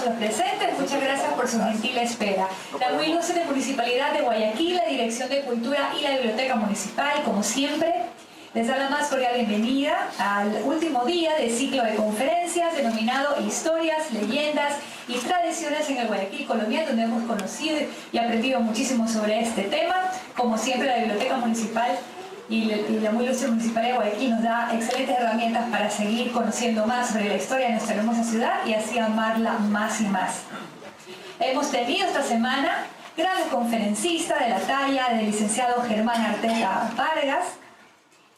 los presentes, muchas gracias por su gentil espera. La muy ilustre Municipalidad de Guayaquil, la Dirección de Cultura y la Biblioteca Municipal, como siempre, les da la más cordial bienvenida al último día del ciclo de conferencias denominado Historias, Leyendas y Tradiciones en el Guayaquil colonial, donde hemos conocido y aprendido muchísimo sobre este tema. Como siempre, la Biblioteca Municipal y la muy ilustre Municipalidad de Guayaquil nos da excelentes herramientas para seguir conociendo más sobre la historia de nuestra hermosa ciudad y así amarla más y más. Hemos tenido esta semana grandes conferencistas de la talla del licenciado Germán Arteta Vargas,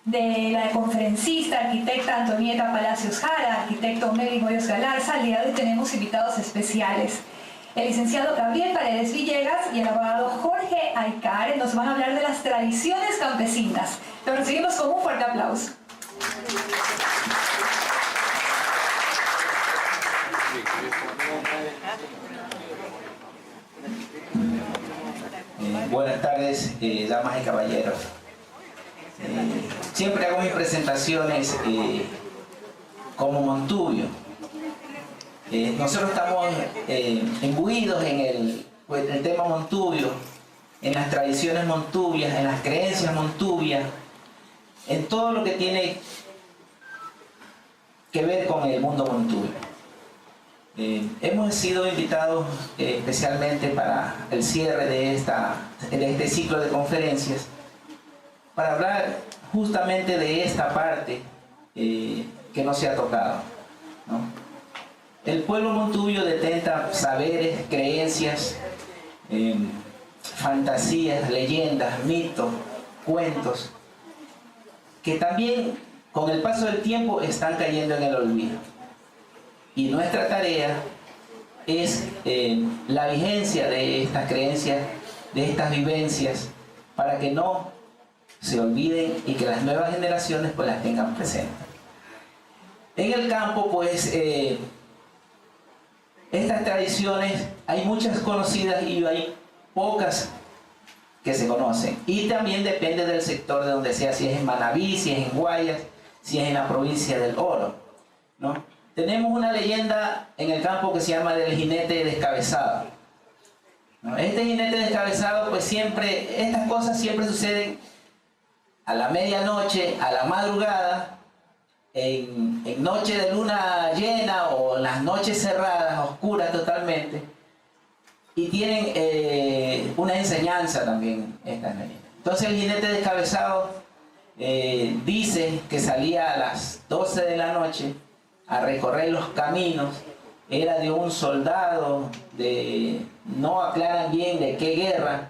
de la conferencista arquitecta Antonieta Palacios Jara, arquitecto Meli Moyos Galarza. Al día de hoy tenemos invitados especiales. El licenciado Gabriel Paredes Villegas y el abogado Jorge Aycar nos van a hablar de las tradiciones campesinas. Lo recibimos con un fuerte aplauso. Buenas tardes, damas y caballeros. Siempre hago mis presentaciones como Montubio. Nosotros estamos imbuidos en el tema Montubio, en las tradiciones montubias, en las creencias montubias, en todo lo que tiene que ver con el mundo montubio. Hemos sido invitados especialmente para el cierre de este ciclo de conferencias para hablar justamente de esta parte que no se ha tocado, ¿no? El pueblo montubio detenta saberes, creencias, fantasías, leyendas, mitos, cuentos, que también con el paso del tiempo están cayendo en el olvido. Y nuestra tarea es la vigencia de estas creencias, de estas vivencias, para que no se olviden y que las nuevas generaciones pues las tengan presentes. En el campo pues estas tradiciones hay muchas conocidas y hay pocas que se conocen, y también depende del sector de donde sea, si es en Manabí, si es en Guayas, si es en la provincia del Oro, ¿no? Tenemos una leyenda en el campo que se llama del jinete descabezado, ¿no? Este jinete descabezado pues siempre, estas cosas siempre suceden a la medianoche, a la madrugada, en noche de luna llena o en las noches cerradas, oscuras totalmente, y tienen una enseñanza también estas leyendas. Entonces el jinete descabezado dice que salía a las 12 de la noche a recorrer los caminos, era de un soldado, no aclaran bien de qué guerra,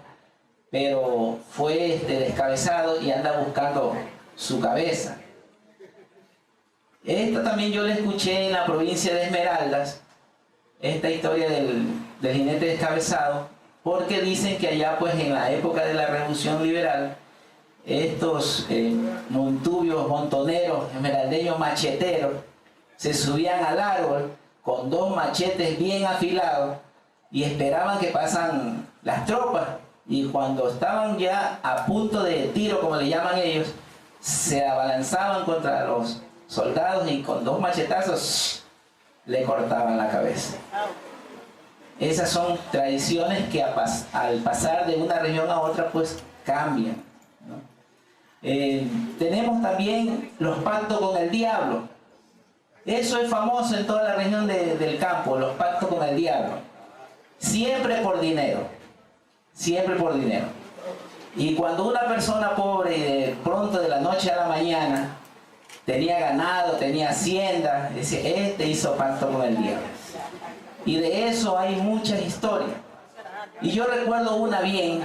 pero fue descabezado y anda buscando su cabeza. Esto también yo lo escuché en la provincia de Esmeraldas, esta historia del jinete descabezado, porque dicen que allá pues en la época de la Revolución Liberal, estos montubios, montoneros, esmeraldeños macheteros, se subían al árbol con dos machetes bien afilados y esperaban que pasan las tropas, y cuando estaban ya a punto de tiro, como le llaman ellos, se abalanzaban contra los soldados y con dos machetazos le cortaban la cabeza. Esas son tradiciones que al pasar de una región a otra pues cambian, ¿no? Tenemos también los pactos con el diablo. Eso es famoso en toda la región del campo, los pactos con el diablo. Siempre por dinero, siempre por dinero. Y cuando una persona pobre y de pronto de la noche a la mañana tenía ganado, tenía hacienda, dice, este hizo pacto con el diablo. Y de eso hay muchas historias. Y yo recuerdo una bien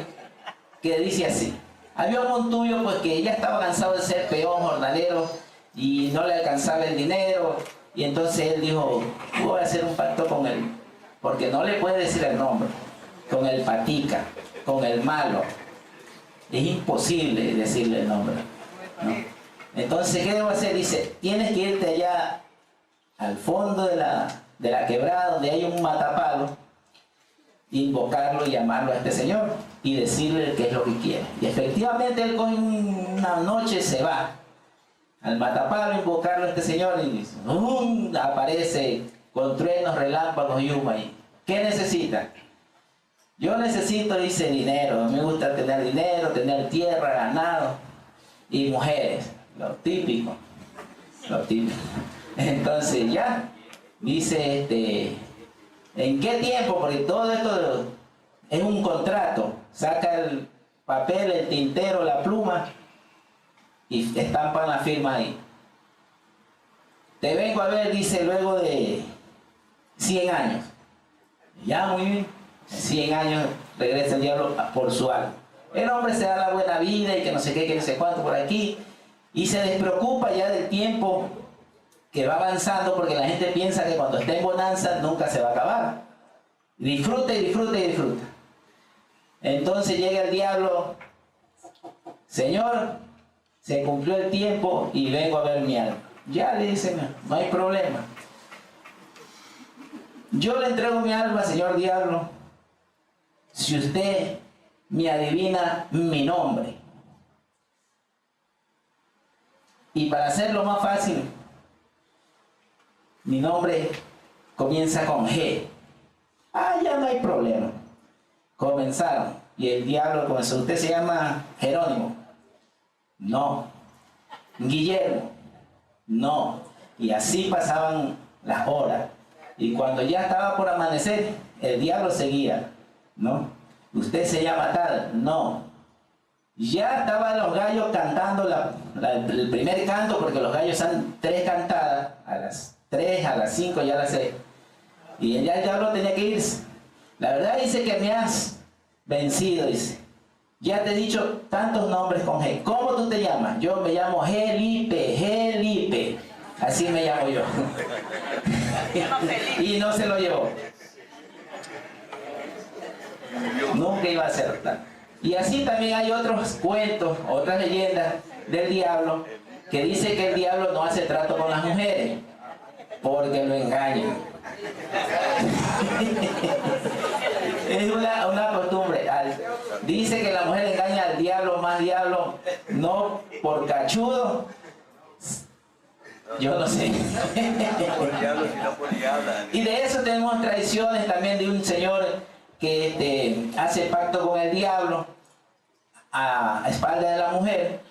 que dice así: había un montubio pues que ya estaba cansado de ser peón, jornalero, y no le alcanzaba el dinero, y entonces él dijo, voy a hacer un pacto con él, porque no le puede decir el nombre, con el patica, con el malo. Es imposible decirle el nombre, ¿no? Entonces, ¿qué debo hacer? Dice, tienes que irte allá al fondo de la quebrada, donde hay un matapalo, invocarlo y llamarlo a este señor y decirle qué es lo que quiere. Y efectivamente él con una noche se va al matapalo, invocarlo a este señor, y aparece con truenos, relámpagos y humo ahí. ¿Qué necesita? Yo necesito, dice, dinero. A mí me gusta tener dinero, tener tierra, ganado y mujeres. Lo típico. Lo típico. Entonces ya, dice, ¿en qué tiempo? Porque todo esto es un contrato. Saca el papel, el tintero, la pluma y estampan la firma ahí. Te vengo a ver, dice, luego de 100 años. Ya, muy bien. 100 años regresa el diablo por su alma. El hombre se da la buena vida y que no sé qué, que no sé cuánto por aquí. Y se despreocupa ya del tiempo que va avanzando, porque la gente piensa que cuando está en bonanza nunca se va a acabar. Disfruta y disfruta y disfruta. Entonces llega el diablo: Señor, se cumplió el tiempo y vengo a ver mi alma. Ya, le dicen, no hay problema. Yo le entrego mi alma, señor diablo, si usted me adivina mi nombre. Y para hacerlo más fácil, mi nombre comienza con G. Ah, ya no hay problema. Comenzaron. Y el diablo comenzó: ¿usted se llama Jerónimo? No. Guillermo. No. Y así pasaban las horas. Y cuando ya estaba por amanecer, el diablo seguía. ¿No? ¿Usted se llama tal? No. Ya estaban los gallos cantando el primer canto, porque los gallos son 3 cantadas, a las 3, a las 5 y a las 6. Y ya el diablo tenía que irse. La verdad, dice, que me has vencido, dice. Ya te he dicho tantos nombres con G. ¿Cómo tú te llamas? Yo me llamo Gelipe, Gelipe. Así me llamo yo. Y no se lo llevó. Nunca iba a ser tal. Y así también hay otros cuentos, otras leyendas del diablo, que dice que el diablo no hace trato con las mujeres, porque lo engañan. Es una costumbre. Dice que la mujer engaña al diablo, más diablo, no por cachudo. Yo no sé. Y de eso tenemos tradiciones también de un señor que hace pacto con el diablo a espalda de la mujer,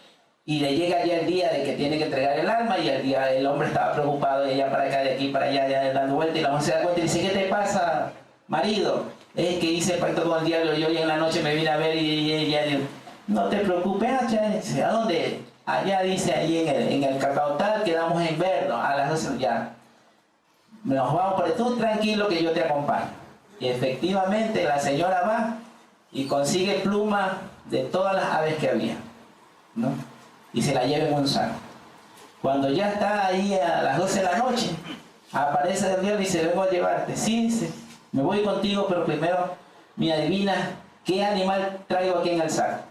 y le llega ya el día de que tiene que entregar el alma, y el hombre estaba preocupado, de allá para acá, de aquí para allá, dando vueltas, y la mujer se da cuenta y dice: ¿qué te pasa, marido? Es que hice pacto con el diablo y hoy en la noche me vine a ver, y ella dice: no te preocupes, dice, ¿a dónde? Allá, dice, ahí en el Cacautal, quedamos en vernos a las 12 ya. Nos vamos, pero tú tranquilo que yo te acompaño. Y efectivamente la señora va y consigue plumas de todas las aves que había, ¿no? Y se la lleva en un saco. Cuando ya está ahí a las 12 de la noche, aparece el diablo y dice: vengo a llevarte. Sí, dice, me voy contigo, pero primero me adivina qué animal traigo aquí en el saco.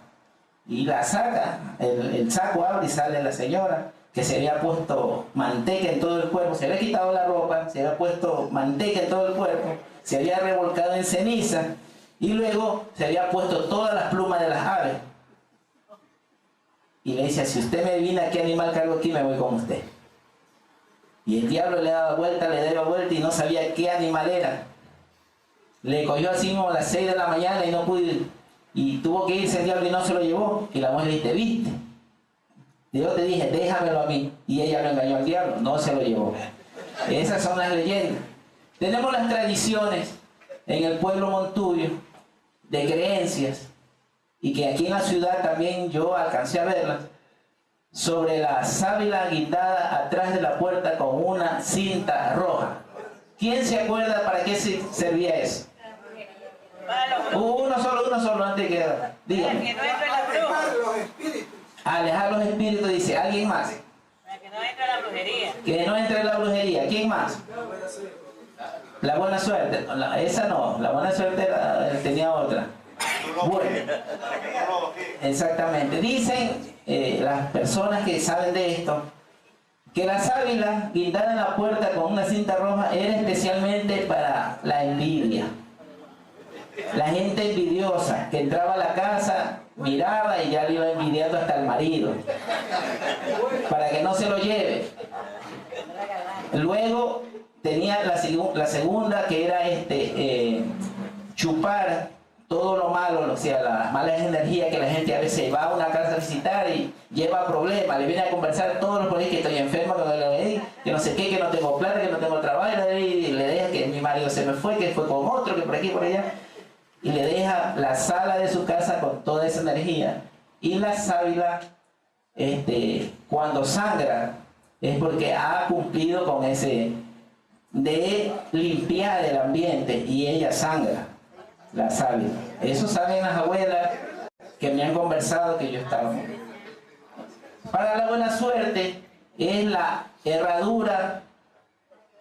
Y la saca, el saco abre y sale la señora, que se había puesto manteca en todo el cuerpo, se había quitado la ropa, se había puesto manteca en todo el cuerpo, se había revolcado en ceniza, y luego se había puesto todas las plumas de las aves. Y le dice: si usted me adivina qué animal cargo aquí, me voy con usted. Y el diablo le daba vuelta y no sabía qué animal era. Le cogió así como a las 6 de la mañana y no pudo ir. Y tuvo que irse el diablo y no se lo llevó. Y la mujer le dice: ¿viste? Yo te dije, déjamelo a mí. Y ella lo engañó al diablo, no se lo llevó. Esas son las leyendas. Tenemos las tradiciones en el pueblo montuyo de creencias, y que aquí en la ciudad también yo alcancé a verlas, sobre la sábila guindada atrás de la puerta con una cinta roja. ¿Quién se acuerda para qué servía eso? Uno solo antes que dígame. Alejar los espíritus, dice. ¿Alguien más? Que no entre la brujería. Que no entre la brujería. ¿Quién más? La buena suerte. Esa no, la buena suerte tenía otra. Bueno, exactamente. Dicen las personas que saben de esto, que la sábila guindada en la puerta con una cinta roja era especialmente para la envidia. La gente envidiosa que entraba a la casa, miraba y ya le iba envidiando hasta el marido, para que no se lo lleve. Luego tenía la segunda, que era chupar todo lo malo, o sea, las malas energías que la gente a veces va a una casa a visitar y lleva problemas, le viene a conversar todos los problemas, que estoy enfermo, que no sé qué, que no tengo plata, que no tengo trabajo, y le deja que mi marido se me fue, que fue con otro, que por aquí, por allá, y le deja la sala de su casa con toda esa energía. Y la sábila, cuando sangra, es porque ha cumplido con ese de limpiar el ambiente, y ella sangra, la sábila. Eso saben las abuelas que me han conversado, que yo estaba. Para la buena suerte es la herradura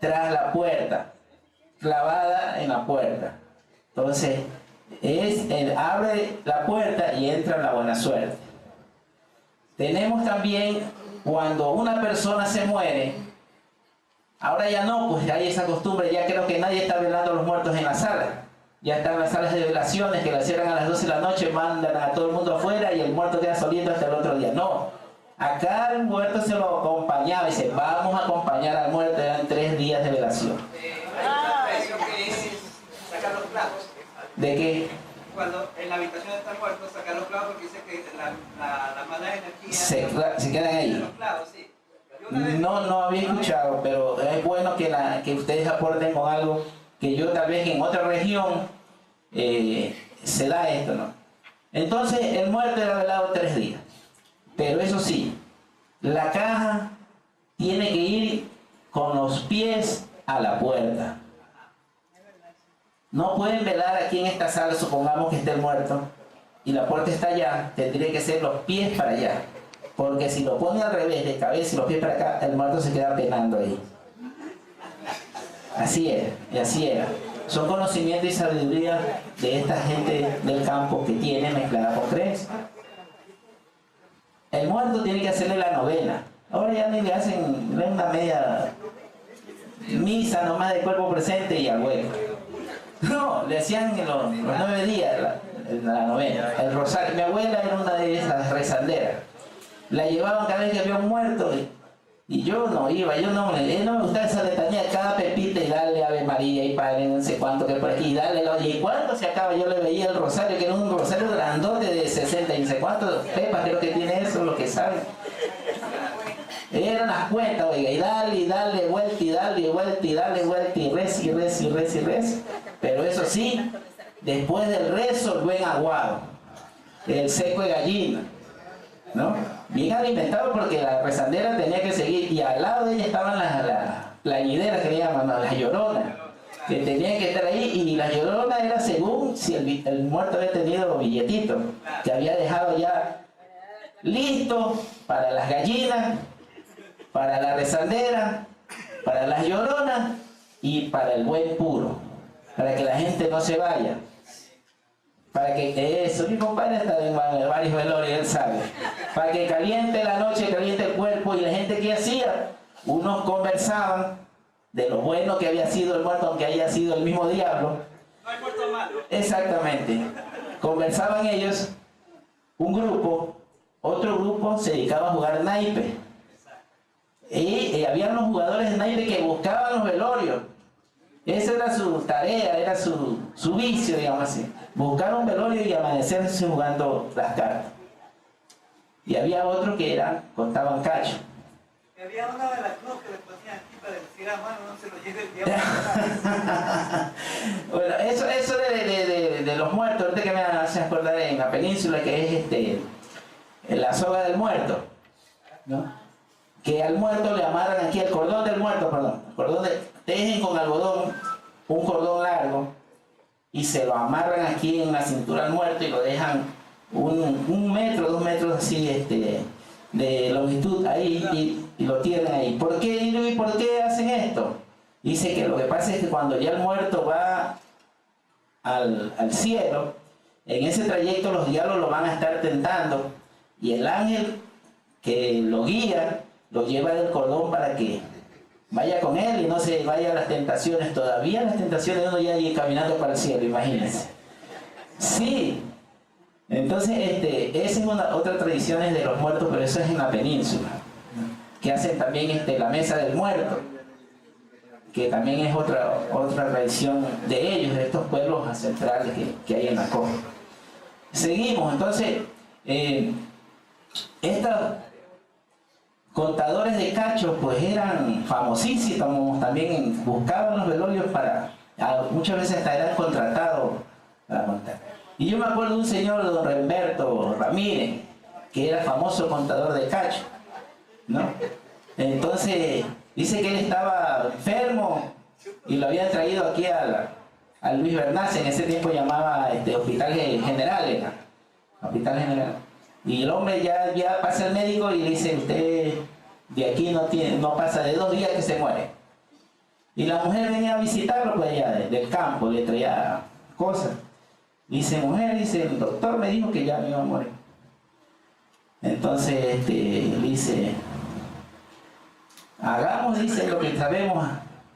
tras la puerta, clavada en la puerta. Entonces, abre la puerta y entra la buena suerte. Tenemos también cuando una persona se muere, ahora ya no, pues hay esa costumbre, ya creo que nadie está velando a los muertos en la sala. Ya están las salas de velaciones que las cierran a las 12 de la noche, mandan a todo el mundo afuera y el muerto queda solito hasta el otro día. No, acá el muerto se lo acompañaba y dice, vamos a acompañar al muerto, eran 3 días de velación. ¿Eso qué es? Sacar los clavos. ¿De qué? Cuando en la habitación está muerto, sacar los clavos porque dice que la mala energía... Se quedan ahí. Los clavos, sí. No había escuchado, pero es bueno que ustedes aporten con algo que yo tal vez en otra región se da esto, ¿no? Entonces el muerto era velado 3 días, pero eso sí, la caja tiene que ir con los pies a la puerta. No pueden velar aquí en esta sala, supongamos que esté el muerto y la puerta está allá, tendría que ser los pies para allá, porque si lo ponen al revés, de cabeza y los pies para acá, el muerto se queda penando ahí. Así era, y así era. Son conocimientos y sabiduría de esta gente del campo que tiene mezclada con creencia. El muerto tiene que hacerle la novena. Ahora ya ni le hacen una media misa nomás de cuerpo presente y al hueco. No, le hacían los 9 días la novena, el rosario. Mi abuela era una de esas rezanderas. La llevaban cada vez que había un muerto y yo no iba, no me gustaba esa letanía, cada pepita y darle Ave María y Padre no sé cuánto que por aquí, y darle, oye, ¿y cuándo se acaba? Yo le veía el rosario, que era un rosario grandote de 60 y no sé cuántos pepas, creo que tiene eso, lo que saben. Eran las cuentas, oiga, y darle vuelta, y darle vuelta, y darle vuelta, y reza, y reza, y reza, y reza. Pero eso sí, después del rezo, el buen aguado, el seco de gallina, ¿no? Bien alimentado porque la rezandera tenía que seguir, y al lado de ella estaban las plañideras que le llaman, ¿no? Las lloronas, que tenían que estar ahí, y la llorona era según si el muerto había tenido billetito, que había dejado ya listo para las gallinas, para la rezandera, para las lloronas y para el buen puro, para que la gente no se vaya. Para que eso, mi compadre está en varios velorios, él sabe. Para que caliente la noche, caliente el cuerpo, y la gente que hacía, unos conversaban de lo bueno que había sido el muerto, aunque haya sido el mismo diablo. No hay muerto malo. Exactamente. Conversaban ellos, un grupo, otro grupo se dedicaba a jugar naipe. Y había unos jugadores de naipe que buscaban los velorios. Esa era su tarea, era su vicio, digamos así. Buscar un velorio y amanecerse jugando las cartas. Y había otros que contaban cacho. Y había una de las cruz que le ponían aquí para decir a mano, no se lo lleve el diablo. Bueno, eso de los muertos, ahorita que me hace acordar en la península, que es la soga del muerto, ¿no? Que al muerto le amarran aquí el cordón del muerto, tejen con algodón un cordón largo y se lo amarran aquí en la cintura al muerto y lo dejan 1 metro, 2 metros así de longitud ahí y lo tienen ahí. ¿Por qué hacen esto? Dice que lo que pasa es que cuando ya el muerto va al cielo, en ese trayecto los diablos lo van a estar tentando, y el ángel que lo guía lo lleva del cordón para que vaya con él y no se vaya a las tentaciones. Todavía las tentaciones uno ya ir caminando para el cielo, imagínense. Sí. Entonces, esa es otra tradición de los muertos, pero eso es en la península, que hacen también la mesa del muerto. que también es otra tradición de ellos, de estos pueblos ancestrales que hay en la costa. Seguimos, entonces, estos contadores de cachos pues eran famosísimos, también buscaban los velorios muchas veces hasta eran contratados para contar. Y yo me acuerdo de un señor, don Remberto Ramírez, que era famoso contador de cachos, ¿no? Entonces, dice que él estaba enfermo y lo habían traído aquí a Luis Bernace, en ese tiempo llamaba Hospital General, Hospital General. Y el hombre ya pasa el médico y le dice, usted de aquí no pasa de 2 días que se muere. Y la mujer venía a visitarlo pues allá del campo, le traía cosas. Dice, mujer, dice, el doctor me dijo que ya me iba a morir. Entonces dice, hagamos, dice, lo que sabemos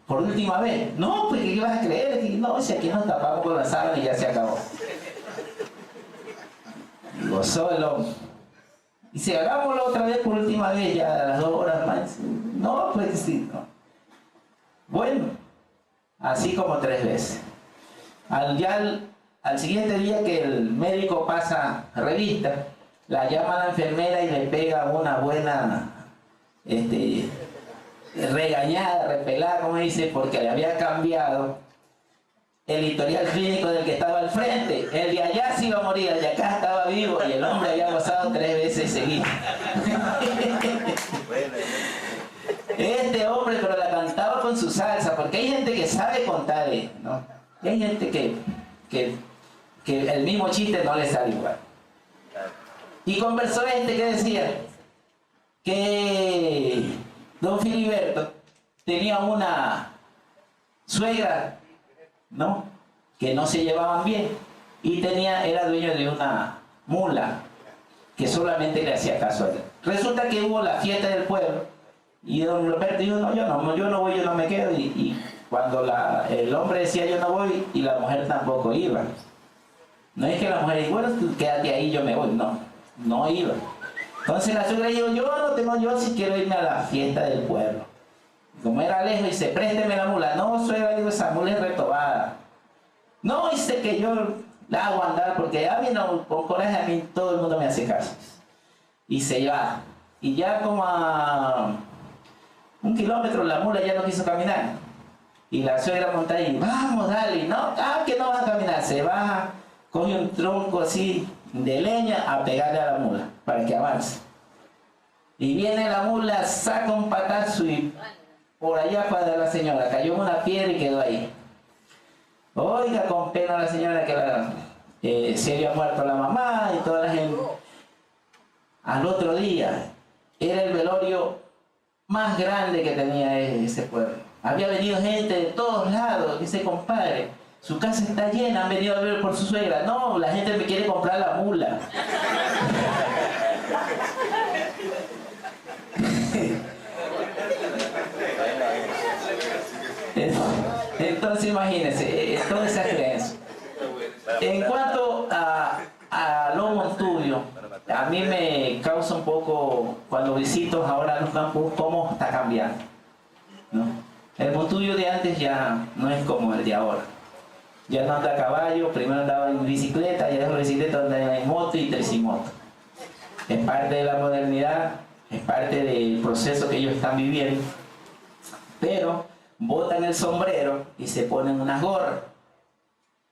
por última vez. No, pues ¿qué vas a creer? No, si aquí nos tapamos con la sábana y ya se acabó. Y gozó el hombre. Dice, hagámoslo otra vez por última vez, ya a las 2 horas más. No, pues sí, no. Bueno, así como 3 veces. Al siguiente día que el médico pasa revista, la llama a la enfermera y le pega una buena regañada, repelada, como dice, porque le había cambiado el historial clínico del que estaba al frente. El de allá se iba a morir, el de acá estaba vivo y el hombre había gozado 3 veces seguidas. Este hombre, pero la cantaba con su salsa, porque hay gente que sabe contar, ¿no? Y hay gente que el mismo chiste no le sale igual. Y conversó que decía que don Filiberto tenía una suegra, ¿no?, que no se llevaban bien, y era dueño de una mula que solamente le hacía caso a él. Resulta que hubo la fiesta del pueblo y don Roberto dijo, no, yo no voy, yo no me quedo, y cuando el hombre decía yo no voy y la mujer tampoco iba. No es que la mujer dijo, bueno, tú quédate ahí, yo me voy. No iba. Entonces la suegra dijo, yo sí quiero irme a la fiesta del pueblo. Como era lejos, dice, présteme la mula. No, suegra, digo, esa mula es retobada. No, dice que yo la hago andar porque a mí no, con coraje a mí todo el mundo me hace caso. Y se va. Y ya como a 1 kilómetro la mula ya no quiso caminar. Y la suegra monta ahí, vamos, dale. No, que no vas a caminar. Se baja, coge un tronco así de leña a pegarle a la mula para que avance. Y viene la mula, saca un patazo y por allá para la señora cayó en una piedra y quedó ahí. Oiga, con pena la señora que se había muerto la mamá y toda la gente. Al otro día era el velorio más grande que tenía ese pueblo. Había venido gente de todos lados. Dice, compadre, su casa está llena, han venido a ver por su suegra. No, la gente me quiere comprar la mula. Entonces imagínense, todas esas creencias. En cuanto a lo Montubio, a mí me causa un poco, cuando visito ahora los campos, cómo está cambiando, ¿no? El Montubio de antes ya no es como el de ahora. Ya no anda a caballo, primero andaba en bicicleta, ya la bicicleta anda en moto y tricimoto. Es parte de la modernidad, es parte del proceso que ellos están viviendo. Pero botan el sombrero y se ponen unas gorras.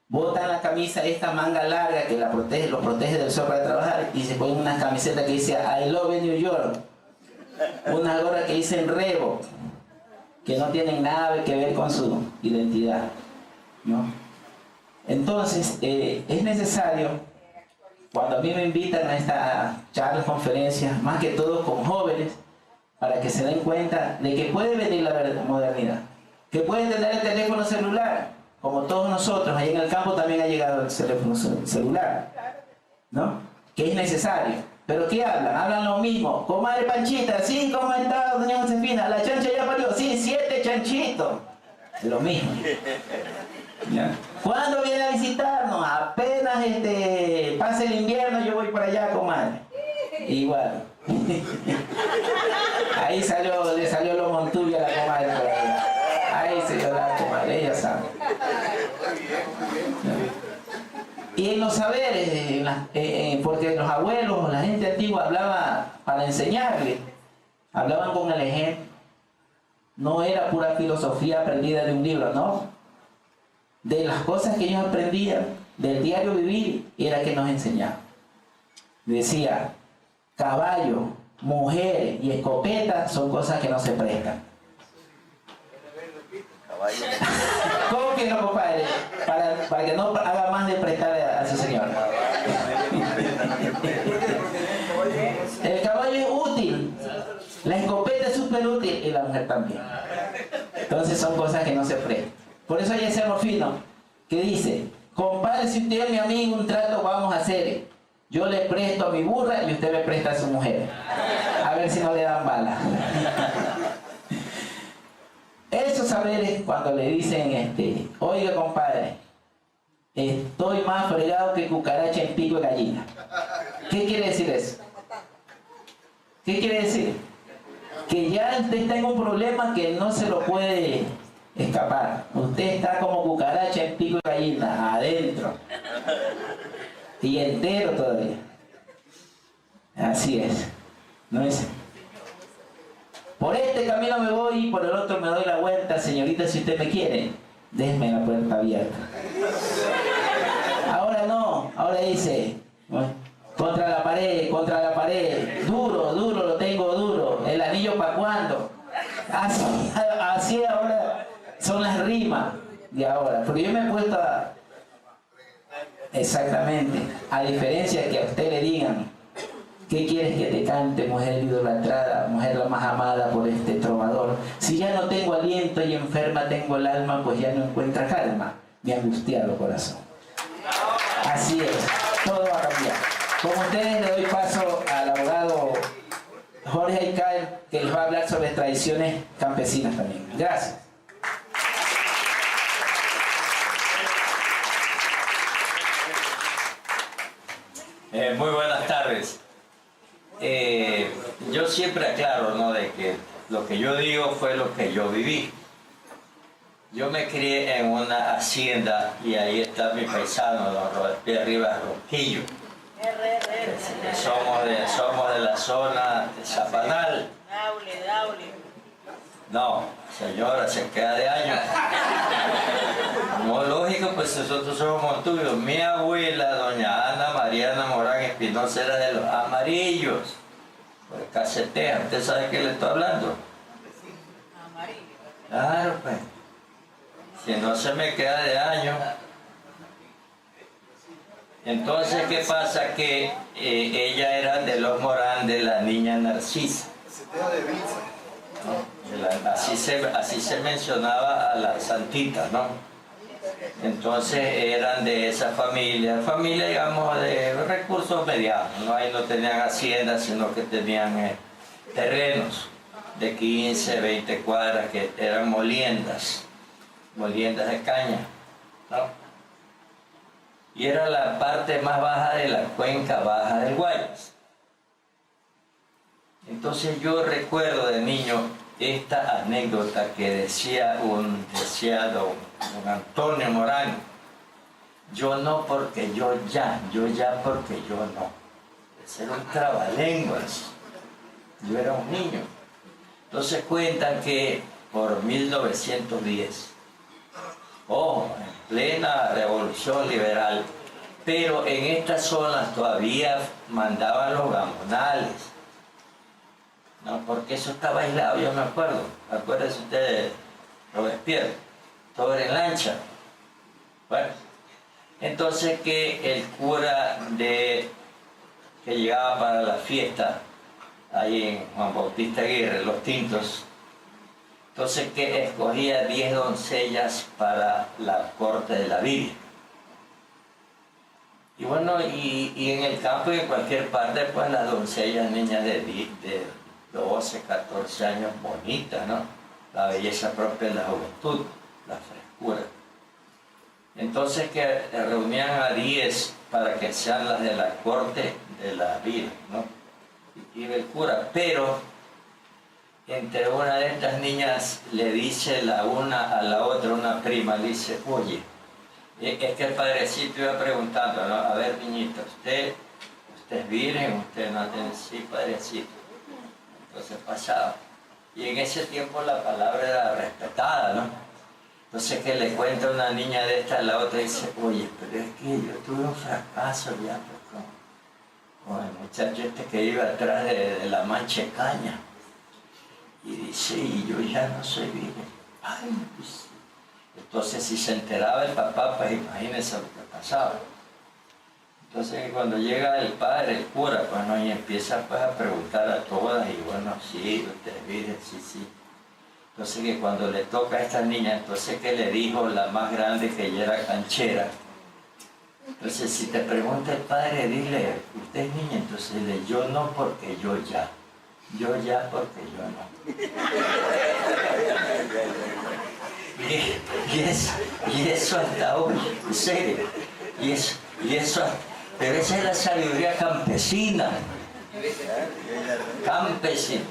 Botan la camisa, esta manga larga que los protege del sol para trabajar, y se ponen una camiseta que dice I love New York. Una gorra que dice Revo, que no tienen nada que ver con su identidad, ¿no? Entonces, es necesario, cuando a mí me invitan a estas charlas, conferencias, más que todo con jóvenes, para que se den cuenta de que puede venir la modernidad, que pueden tener el teléfono celular, como todos nosotros. Ahí en el campo también ha llegado el teléfono celular, ¿no? Que es necesario. ¿Pero qué hablan? Hablan lo mismo. Comadre Panchita, sí, ¿cómo está doña Josefina? La chancha ya parió, sí, 7 chanchitos. Lo mismo. ¿Ya? ¿Cuándo viene a visitarnos? Apenas pase el invierno, yo voy para allá, comadre. Igual. Ahí le salió lo Montubio a la comadre por ahí. Ahí se Y en los saberes, porque los abuelos, la gente antigua hablaba para enseñarle, hablaban con el ejemplo. No era pura filosofía aprendida de un libro, no. De las cosas que ellos aprendían, del diario vivir, era que nos enseñaban. Decía, caballo, mujer y escopeta son cosas que no se prestan. ¿Cómo que no, compadre? Para que no haga más de prestarle a su señor. El caballo es útil, la escopeta es súper útil y la mujer también. Entonces son cosas que no se prestan. Por eso hay ese fino que dice, compadre, si usted es mi amigo, un trato vamos a hacer. Yo le presto a mi burra y usted me presta a su mujer. A ver si no le dan bala. Esos saberes cuando le dicen, oiga compadre, estoy más fregado que cucaracha en pico de gallina. ¿Qué quiere decir eso? ¿Qué quiere decir? Que ya usted está en un problema que no se lo puede escapar. Usted está como cucaracha en pico de gallina, adentro. Y entero todavía. Así es. ¿No es? Por este camino me voy y por el otro me doy la vuelta. Señorita, si usted me quiere, déjeme la puerta abierta. Ahora no, ahora dice, contra la pared, duro, lo tengo duro. ¿El anillo para cuándo? Así ahora son las rimas de ahora. Porque yo me he puesto a... Exactamente, a diferencia de que a usted le digan, ¿qué quieres que te cante, mujer idolatrada, mujer la más amada por este trovador? Si ya no tengo aliento y enferma tengo el alma, pues ya no encuentra calma, mi angustiado corazón. Así es, todo va a cambiar. Como ustedes, le doy paso al abogado Jorge Aycal, que les va a hablar sobre tradiciones campesinas también. Gracias. Muy buenas tardes. Yo siempre aclaro, ¿no?, de que lo que yo digo fue lo que yo viví. Yo me crié en una hacienda y ahí está mi paisano, don Robespierre Rivas Ronquillo. Somos de la zona de Zapanal. Daule. No, señora, se queda de años. No, lógico, pues nosotros somos montuyos. Mi abuela, doña Ana Mariana Morán Espinosa, era de los amarillos. Por Cacetea, ¿usted sabe qué le estoy hablando? Amarillo. Claro, pues. Si no se me queda de año. Entonces, ¿qué pasa? Que ella era de los Morán, de la niña Narcisa. ¿No? Así se mencionaba a la santita, ¿no? Entonces eran de esa familia, digamos de recursos medianos, ¿no? Ahí no tenían haciendas, sino que tenían terrenos de 15, 20 cuadras que eran moliendas de caña, ¿no? Y era la parte más baja de la cuenca baja del Guayas. Entonces yo recuerdo de niño esta anécdota que decía don Antonio Morán: yo no porque yo ya porque yo no. Ese era un trabalenguas. Yo era un niño. Entonces cuentan que por 1910, en plena revolución liberal, pero en estas zonas todavía mandaban los gamonales. No, porque eso estaba aislado, yo me acuerdo. Acuérdense ustedes de Robespierre, todo era en lancha. Bueno, entonces que el cura que llegaba para la fiesta, ahí en Juan Bautista Aguirre, Los Tintos, entonces que escogía 10 doncellas para la corte de la Virgen. Y bueno, y en el campo y en cualquier parte, pues las doncellas, niñas de 12, 14 años, bonitas, ¿no? La belleza propia de la juventud, la frescura. Entonces que reunían a 10 para que sean las de la corte de la Virgen, ¿no? Y el cura, pero entre una de estas niñas le dice la una a la otra, una prima, le dice, oye, es que el padrecito iba preguntando, ¿no? A ver, niñita, usted es virgen, usted no tiene, sí, padrecito. Entonces pasaba. Y en ese tiempo la palabra era respetada, ¿no? Entonces que le cuenta una niña de esta a la otra y dice, oye, pero es que yo tuve un fracaso ya, pues, con el muchacho este que iba atrás de la mancha de caña. Y dice, y yo ya no soy virgen. Ay, pues. Entonces si se enteraba el papá, pues imagínense lo que pasaba. Entonces cuando llega el padre, el cura, pues no, y empieza pues a preguntar a todas, y bueno, sí, usted es virgen, sí, sí. Entonces que cuando le toca a esta niña, entonces que le dijo la más grande, que ella era canchera. Entonces si te pregunta el padre, dile, ¿usted es niña? Entonces dile, yo no porque yo ya. Yo ya porque yo no. Y eso hasta hoy, en serio. Y eso, pero esa es la sabiduría campesina. Campesina.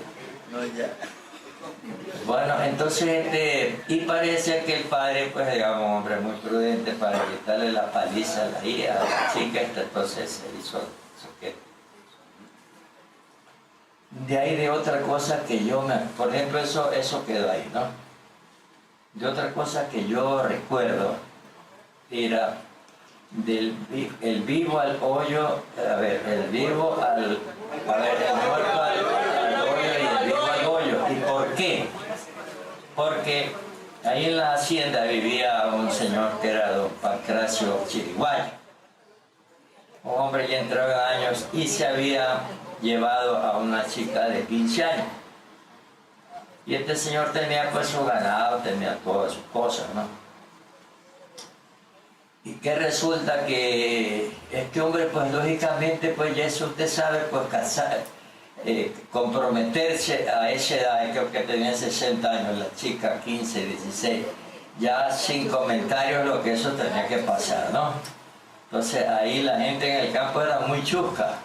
Bueno, entonces, y parece que el padre, pues digamos, un hombre muy prudente para quitarle la paliza a la hija, a la chica, entonces se hizo que. De ahí de otra cosa que yo por ejemplo, eso quedó ahí, ¿no? De otra cosa que yo recuerdo era el vivo al hoyo, a ver, el vivo al, a ver, el muerto al hoyo y el vivo al hoyo. ¿Y por qué? Porque ahí en la hacienda vivía un señor que era don Pancracio Chiriguay, un hombre ya entraba en años y se había llevado a una chica de 15 años. Y este señor tenía pues su ganado, tenía todas sus cosas, ¿no? Y que resulta que este hombre, pues lógicamente, pues ya eso usted sabe, pues casar, comprometerse a esa edad, creo que tenía 60 años, la chica 15, 16, ya sin comentarios lo que eso tenía que pasar, ¿no? Entonces ahí la gente en el campo era muy chusca.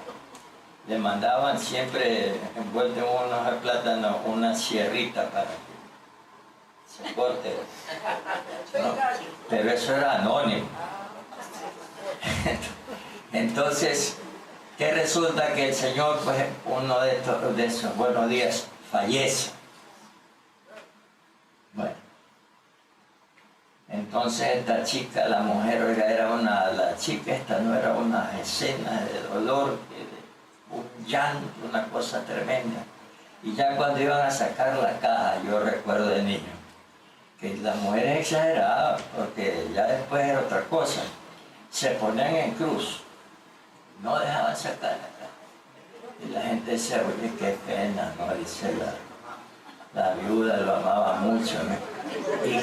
Le mandaban siempre envuelto en unos de plátano una sierrita para que se corte. ¿No? Pero eso era anónimo. Entonces, ¿qué resulta? Que el señor, pues, uno de esos buenos días, fallece. Bueno. Entonces esta chica, la mujer, la chica esta no era una escena de dolor, un llanto, una cosa tremenda. Y ya cuando iban a sacar la caja, yo recuerdo de niño, que las mujeres exageraban, porque ya después era otra cosa, se ponían en cruz, no dejaban sacar la caja. Y la gente decía, oye, qué pena, ¿no? Dice la viuda, lo amaba mucho, ¿no? Y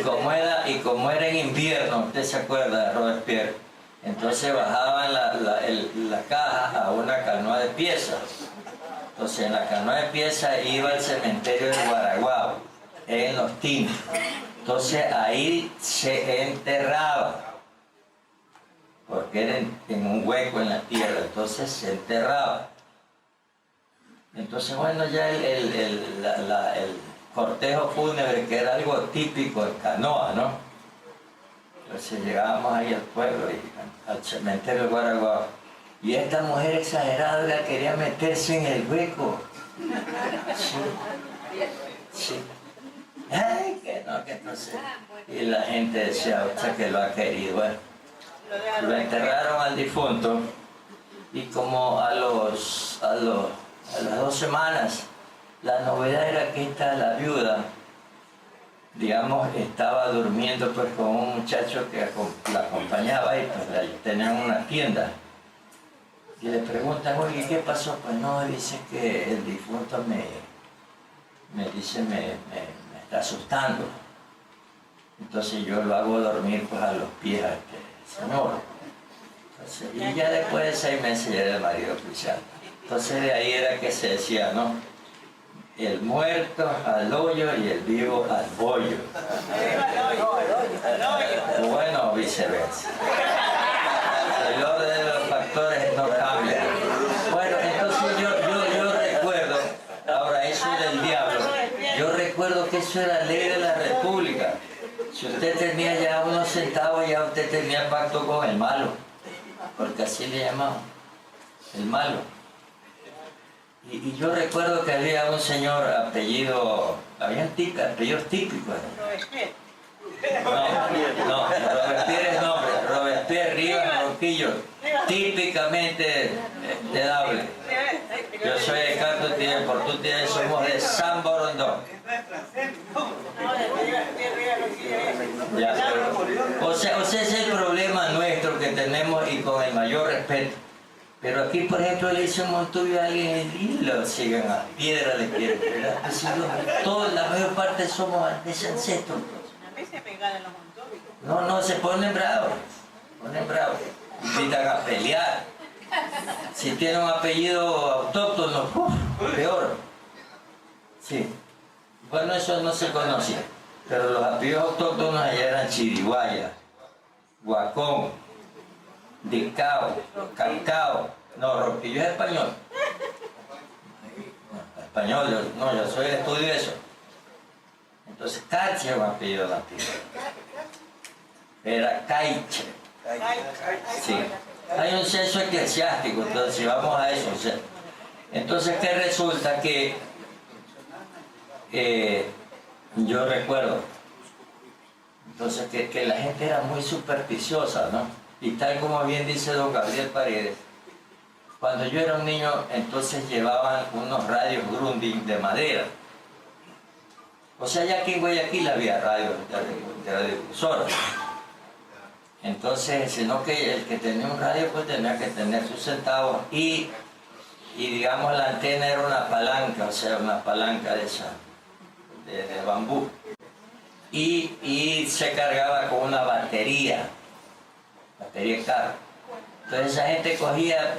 como era en invierno, usted se acuerda de Robespierre, entonces bajaban la caja a una canoa de piezas. Entonces en la canoa de piezas iba al cementerio de Guaraguao, en Los Tintos. Entonces ahí se enterraba, porque era en un hueco en la tierra, entonces se enterraba. Entonces bueno, ya el cortejo fúnebre, que era algo típico en canoa, ¿no? Entonces llegábamos ahí al pueblo, y al cementerio de Guaraguao, y esta mujer exagerada quería meterse en el hueco. Sí, sí. Ay, que no sé. Y la gente decía, o sea, que lo ha querido. Bueno, lo enterraron al difunto, y como a las 2 semanas, la novedad era que la viuda, digamos, estaba durmiendo pues con un muchacho que la acompañaba, y pues tenían una tienda. Y le preguntan, oye, ¿qué pasó? Pues no, dice que el difunto me está asustando. Entonces yo lo hago dormir pues a los pies a este señor. Entonces, y ya después de 6 meses ya era el marido oficial. Entonces de ahí era que se decía, ¿no? El muerto al hoyo y el vivo al bollo. Bueno, viceversa. El orden de los factores no cambia. Bueno, entonces yo recuerdo, ahora eso del diablo, yo eso era ley de la República. Si usted tenía ya unos centavos, ya usted tenía pacto con el malo, porque así le llamaban, el malo. Y yo recuerdo que había un señor apellidos típicos. No, Robespierre es nombre, Robespierre Rivas Ronquillo, típicamente de Dable. Yo soy de Canto Tiempo, tú tienes, somos de San Borondón. Ya. O sea, ese es el problema nuestro que tenemos y con el mayor respeto. Pero aquí, por ejemplo, le dice un Montuyo a alguien y lo siguen a piedra de piedra, ¿verdad? Pues, todos, la mayor parte somos de ese ancestro. A mí se me ganan los Montubios. No, se ponen bravos, invitan a pelear. Si tienen un apellido autóctono, peor. Sí. Bueno, eso no se conocía, pero los apellidos autóctonos allá eran Chiriguaya, Guacón, Dicao, Cancao. No, Ronquillo es español. Español, yo soy de estudio de eso. Entonces, Cache es un apellido latino. Era Caiche. Sí. Hay un censo eclesiástico, entonces si vamos a eso. Entonces, ¿qué resulta? Que yo recuerdo, entonces, que la gente era muy supersticiosa, ¿no? Y tal como bien dice don Gabriel Paredes, cuando yo era un niño, entonces llevaban unos radios Grundig de madera. O sea, ya aquí en Guayaquil había radios de radiodifusoras. Entonces, sino que el que tenía un radio pues tenía que tener sus centavos y digamos la antena era una palanca, o sea, una palanca de esa, de bambú. Y se cargaba con una batería carro. Entonces esa gente cogía,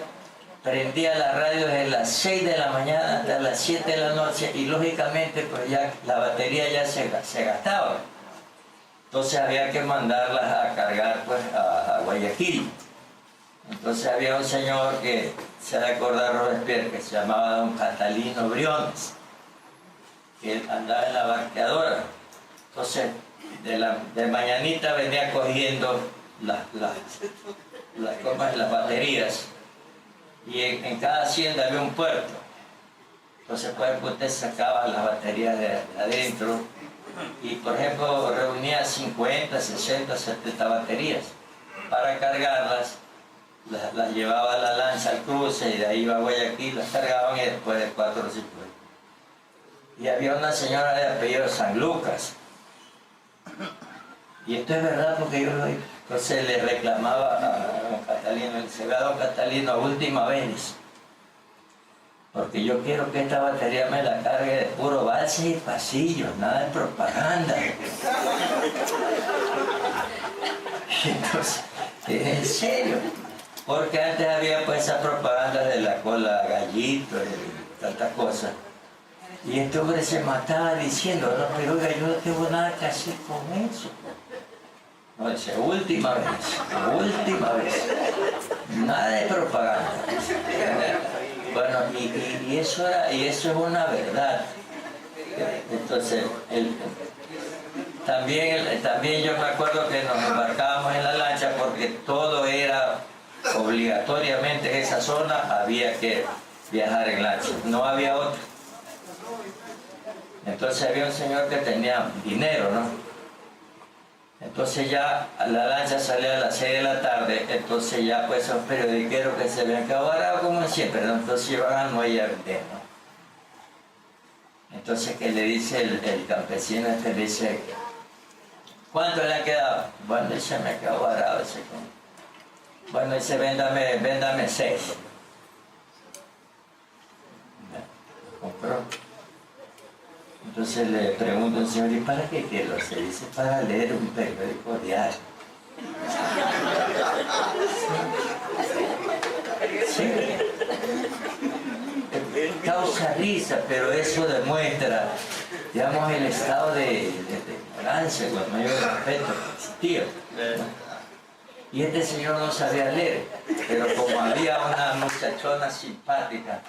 prendía la radio desde las 6 de la mañana hasta las 7 de la noche y lógicamente pues ya la batería ya se gastaba. Entonces había que mandarlas a cargar pues a Guayaquil. Entonces había un señor que se ha de acordar Robespierre que se llamaba don Catalino Briones, que él andaba en la barqueadora. Entonces de mañanita venía cogiendo las baterías y en cada hacienda había un puerto. Entonces pues usted sacaba las baterías de adentro y por ejemplo reunía 50, 60, 70 baterías. Para cargarlas las llevaba a la lancha al cruce y de ahí iba a Guayaquil, las cargaban y después de 4 o 5. Y había una señora de apellido San Lucas. Y esto es verdad porque yo lo vi. Entonces le reclamaba a don Catalino, le decía, don Catalino, a última vez, porque yo quiero que esta batería me la cargue de puro valses y pasillos, nada de propaganda. Entonces, en serio, porque antes había pues esa propaganda de la cola gallito y tantas cosas. Y este hombre se mataba diciendo, no, pero oiga, yo no tengo nada que hacer con eso. No, dice, última vez, nada de propaganda. Bueno, y eso es una verdad. Entonces, también yo me acuerdo que nos embarcábamos en la lancha porque todo era obligatoriamente en esa zona, había que viajar en lancha, no había otra. Entonces había un señor que tenía dinero, ¿no? Entonces ya la lancha salía a las 6 de la tarde, entonces ya pues esos periodiqueros que se habían quedado varados como siempre, ¿no? Entonces iban al muelle a vender, ¿no? Entonces que le dice el campesino le dice, ¿cuánto le ha quedado? Bueno, dice, me quedó varado ese. Bueno, dice, véndame 6. Compró. Entonces le pregunto al señor, ¿y para qué quiero hacer? Dice, para leer un periódico diario. Sí. Causa risa, pero eso demuestra, digamos, el estado de ignorancia, con mayor respeto que existía. Y este señor no sabía leer, pero como había una muchachona simpática,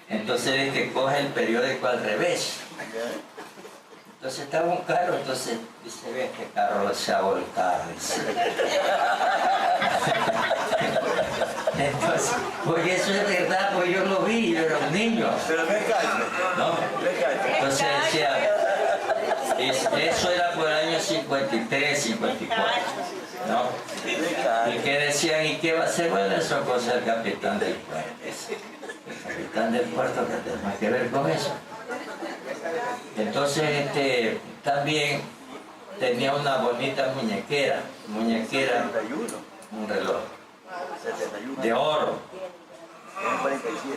entonces es que coge el periódico al revés. Entonces estaba un carro, entonces dice, ve, este carro se ha volcado. Entonces, porque eso es verdad, pues yo lo vi, yo era un niño. Pero me callo. ¿No? Entonces decía, eso era por el año 53, 54. ¿No? Y que decían, ¿y qué va a hacer? Bueno, eso es cosa del capitán del puerto. El capitán del puerto que tiene más que ver con eso. Entonces también tenía una bonita muñequera, un reloj de oro.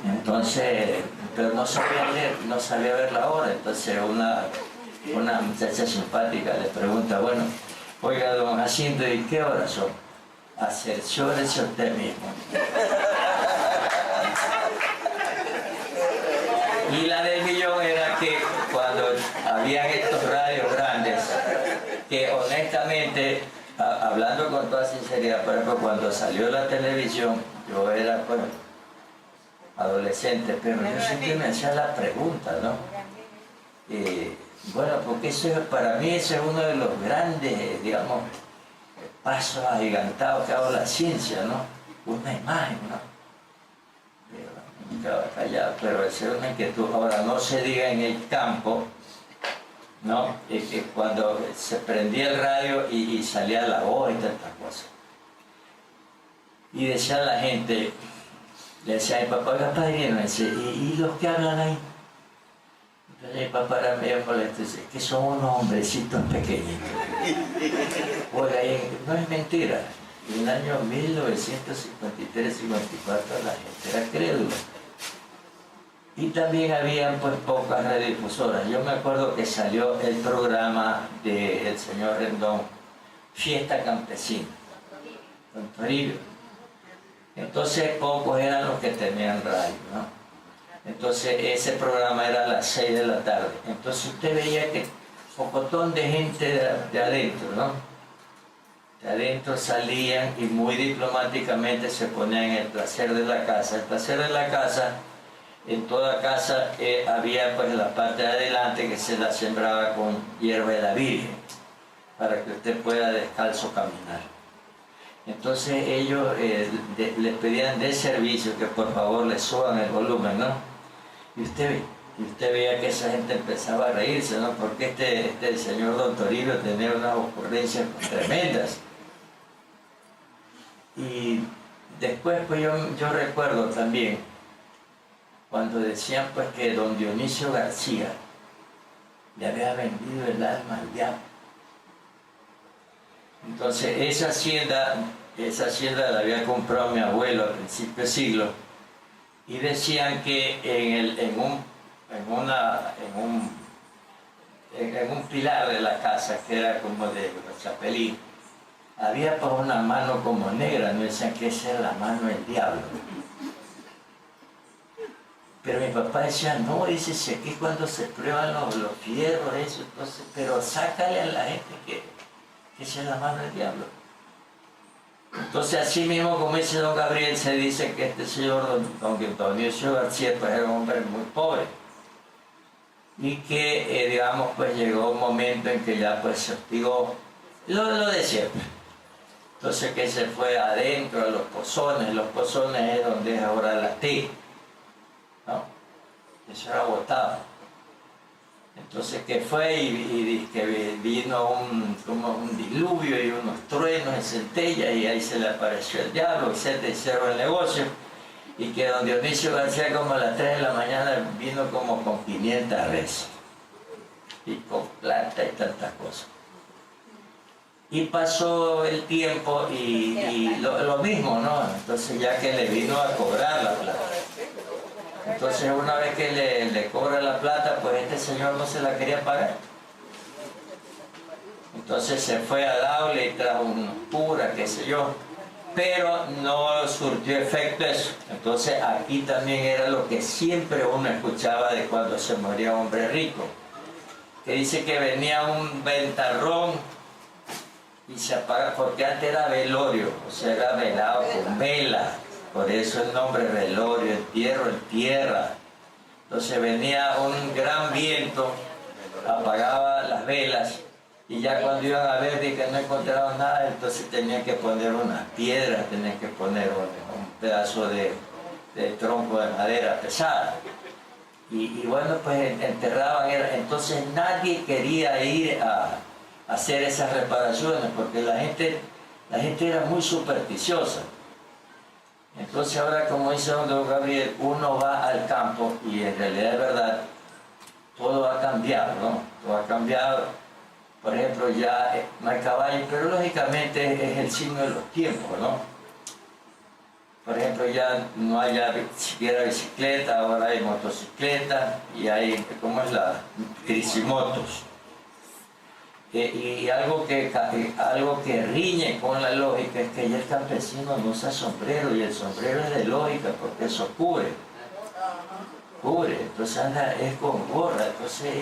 Entonces, pero no sabía leer, no sabía ver la hora. Entonces una muchacha simpática le pregunta, bueno, oiga, don Jacinto, ¿y qué horas son? Acerciórese usted mismo. Y la del millón era que cuando habían estos radios grandes, que honestamente, hablando con toda sinceridad, por ejemplo, cuando salió la televisión, yo era, bueno, adolescente, pero yo siempre me hacía la pregunta, ¿no? Bueno, porque para mí ese es uno de los grandes, digamos, pasos agigantados que ha dado la ciencia, ¿no? Una imagen, ¿no? Pero esa es una inquietud. Ahora, no se diga en el campo, ¿no? Que cuando se prendía el radio y salía la voz y tantas cosas. Y decía la gente, le decía a mi papá, oiga, padre, me dice, ¿y los que hablan ahí? Entonces mi papá era medio molesto, dice, que son unos hombrecitos pequeñitos. Oiga, no es mentira. En el año 1953-54 la gente era crédula. Y también habían pues pocas radiodifusoras. Yo me acuerdo que salió el programa del señor Rendón, Fiesta Campesina, con Toribio. Entonces pocos eran los que tenían radio, ¿no? Entonces ese programa era a las 6 de la tarde. Entonces usted veía que un montón de gente de adentro, ¿no? De adentro salían y muy diplomáticamente se ponían en el placer de la casa. El placer de la casa, en toda casa había pues la parte de adelante que se la sembraba con hierba de la Virgen, para que usted pueda descalzo caminar. Entonces ellos les pedían de servicio que por favor les suban el volumen, ¿no? Y usted veía que esa gente empezaba a reírse, ¿no? Porque el señor Don Toribio tenía unas ocurrencias tremendas. Y después pues yo recuerdo también cuando decían pues que don Dionisio García le había vendido el alma al diablo. Entonces esa hacienda la había comprado mi abuelo a principios de siglo y decían que en un pilar de la casa que era como de chapelín había pues una mano como negra, no decían que esa era la mano del diablo. Pero mi papá decía, no, dice, si aquí cuando se prueban los fierros, eso, entonces, pero sácale a la gente que esa es la mano del diablo. Entonces, así mismo, como dice don Gabriel, se dice que este señor, don Dionisio García, pues era un hombre muy pobre. Y que, digamos, pues llegó un momento en que ya pues se hostigó lo de siempre. Entonces que se fue adentro a los pozones es donde es ahora la T, ¿no? Eso era botado. Entonces que fue y que vino como un diluvio y unos truenos en centella y ahí se le apareció el diablo y se te cerró el negocio. Y que don Dionisio García como a las 3 de la mañana vino como con 500 reses y con plata y tantas cosas. Y pasó el tiempo y lo mismo, ¿no? Entonces ya que le vino a cobrar la plata. Entonces una vez que le cobra la plata, pues este señor no se la quería pagar. Entonces se fue a Daule y trajo una pura, qué sé yo. Pero no surtió efecto eso. Entonces aquí también era lo que siempre uno escuchaba de cuando se moría un hombre rico. Que dice que venía un ventarrón y se apaga, porque antes era velorio, o sea, era velado con vela, por eso el nombre velorio, entierro en tierra. Entonces venía un gran viento apagaba las velas y ya cuando iban a ver de que no encontraban nada, entonces tenían que poner unas piedras, tenían que poner un pedazo de tronco de madera pesada. Y bueno, pues enterraban, entonces nadie quería ir a hacer esas reparaciones porque la gente era muy supersticiosa. Entonces ahora, como dice don Gabriel, uno va al campo y en realidad es verdad, todo ha cambiado, ¿no? Todo ha cambiado. Por ejemplo, ya no hay caballos, pero lógicamente es el signo de los tiempos, ¿no? Por ejemplo, ya no hay ya siquiera bicicleta, ahora hay motocicleta y hay, ¿cómo es la? Tricimotos. Y algo que riñe con la lógica es que ya el campesino no usa sombrero y el sombrero es de lógica porque eso cubre, entonces anda es con gorra, entonces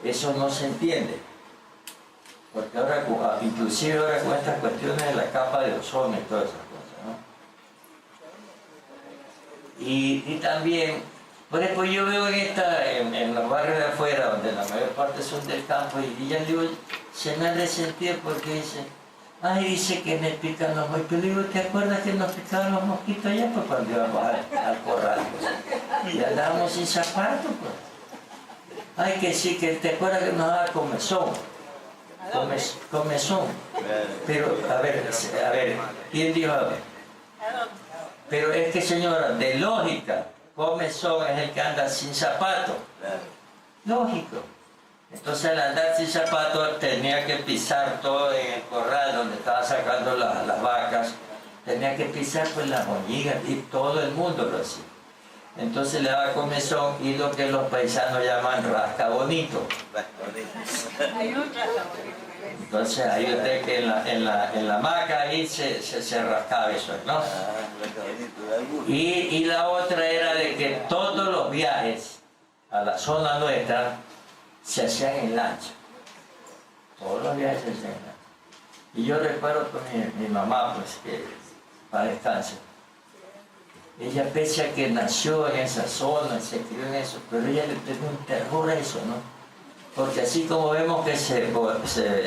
eso no se entiende. Porque ahora, inclusive ahora con estas cuestiones de la capa de ozono y todas esas cosas, ¿no? Y también, por ejemplo, yo veo en los barrios de afuera, donde la mayor parte son del campo, y ya digo, se me ha de sentir porque dice, ay, dice que me pican los mosquitos. Pero digo, ¿te acuerdas que nos picaban los mosquitos allá? Pues cuando íbamos al corral, pues. Y andábamos sin zapatos, pues. Ay, que sí, que te acuerdas que nos daba comezón. Comezón. Pero, a ver, ¿quién dijo a ver? Pero es que, señora, de lógica, comezón es el que anda sin zapatos. Lógico. Entonces al andar sin zapatos tenía que pisar todo en el corral donde estaba sacando las vacas. Tenía que pisar pues las hormigas y todo el mundo lo hacía. Entonces le daba comezón y lo que los paisanos llaman rasca bonito. Entonces ahí usted que en la hamaca ahí se rascaba eso, ¿no? Y la otra era de que todos los viajes a la zona nuestra se hacían en lancha. Todos los viajes se hacían en lancha. Y yo recuerdo con mi mamá, pues, que para descansar. Ella, pese a que nació en esa zona, se crió en eso, pero ella le tenía un terror a eso, ¿no? Porque así como vemos que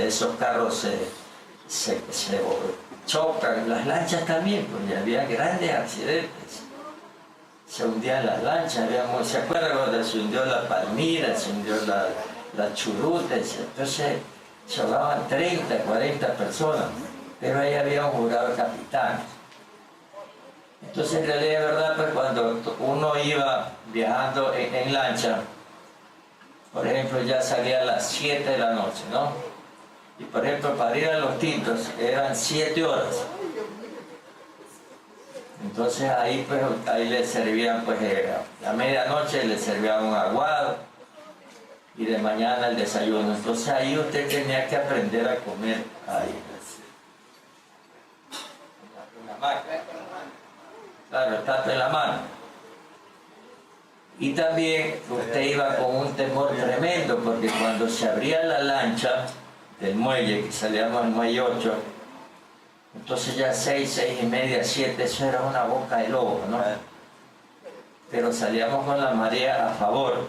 esos carros se chocan, las lanchas también, porque había grandes accidentes. Se hundían las lanchas, ¿se acuerdan cuando se hundió la Palmira, se hundió la Churuta? Entonces se ahogaban 30, 40 personas, pero ahí había un jurado de capitanes. Entonces en realidad es verdad, pues cuando uno iba viajando en lancha, por ejemplo, ya salía a las 7 de la noche, ¿no? Y por ejemplo, para ir a Los Tintos eran 7 horas. Entonces ahí, pues, ahí le servían, pues, a medianoche le servían un aguado y de mañana el desayuno. Entonces ahí usted tenía que aprender a comer ahí. Una máquina. Claro, está en la mano. Y también usted iba con un temor tremendo, porque cuando se abría la lancha del muelle, que salíamos al muelle 8, entonces ya 6, 6 y media, 7, eso era una boca de lobo, ¿no? Pero salíamos con la marea a favor.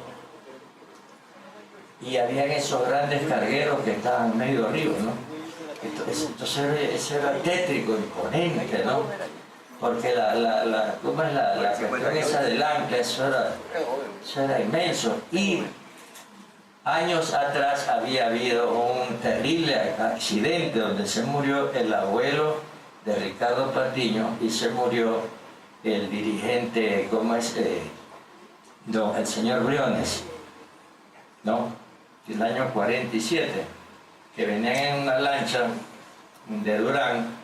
Y habían esos grandes cargueros que estaban medio arriba, ¿no? Entonces eso era tétrico, imponente, ¿no? Porque ¿cómo es la cuestión esa del ancla? Eso era inmenso. Y años atrás había habido un terrible accidente donde se murió el abuelo de Ricardo Patiño y se murió el dirigente, ¿cómo es? El señor Briones, ¿no? El año 47, que venían en una lancha de Durán.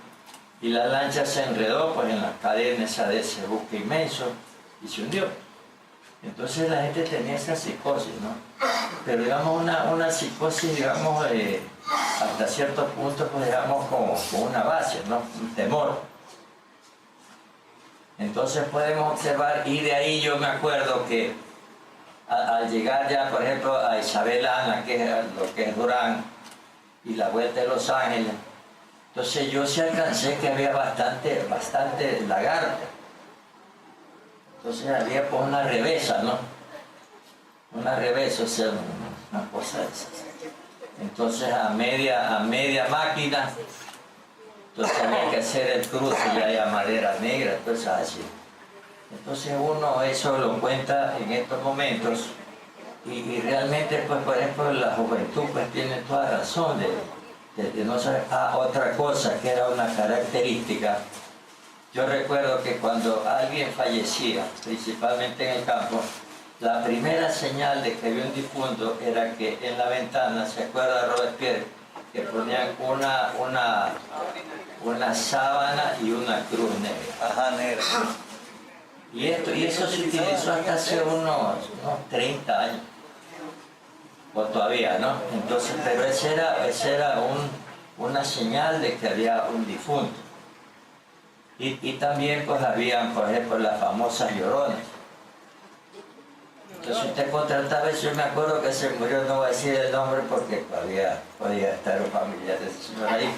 Y la lancha se enredó pues, en la cadena esa de ese buque inmenso y se hundió. Entonces la gente tenía esa psicosis, ¿no? Pero digamos una psicosis, digamos, hasta ciertos puntos, pues digamos, con una base, ¿no? Un temor. Entonces podemos observar, y de ahí yo me acuerdo que al llegar ya, por ejemplo, a Isabel Ana, que es lo que es Durán, y la vuelta de Los Ángeles, entonces yo sí alcancé que había bastante lagarto. Entonces había pues una revesa, ¿no? Una revesa, o sea, una cosa de esas. Entonces a media máquina, entonces había que hacer el cruce ya de madera negra, entonces así. Entonces uno eso lo cuenta en estos momentos y realmente, pues por ejemplo, la juventud pues tiene toda razón de no saber. Otra cosa que era una característica, yo recuerdo que cuando alguien fallecía, principalmente en el campo, la primera señal de que había un difunto era que en la ventana, ¿se acuerda Robespierre? Que ponían una sábana y una cruz negra. Ajá, negra. Y eso se utilizó hasta hace unos 30 años. O todavía, ¿no? Entonces, pero esa era una señal de que había un difunto. Y también pues habían, por ejemplo, las famosas lloronas. Entonces usted contrataba eso, yo me acuerdo que se murió, no voy a decir el nombre porque podía estar un familiar de ese señor ahí,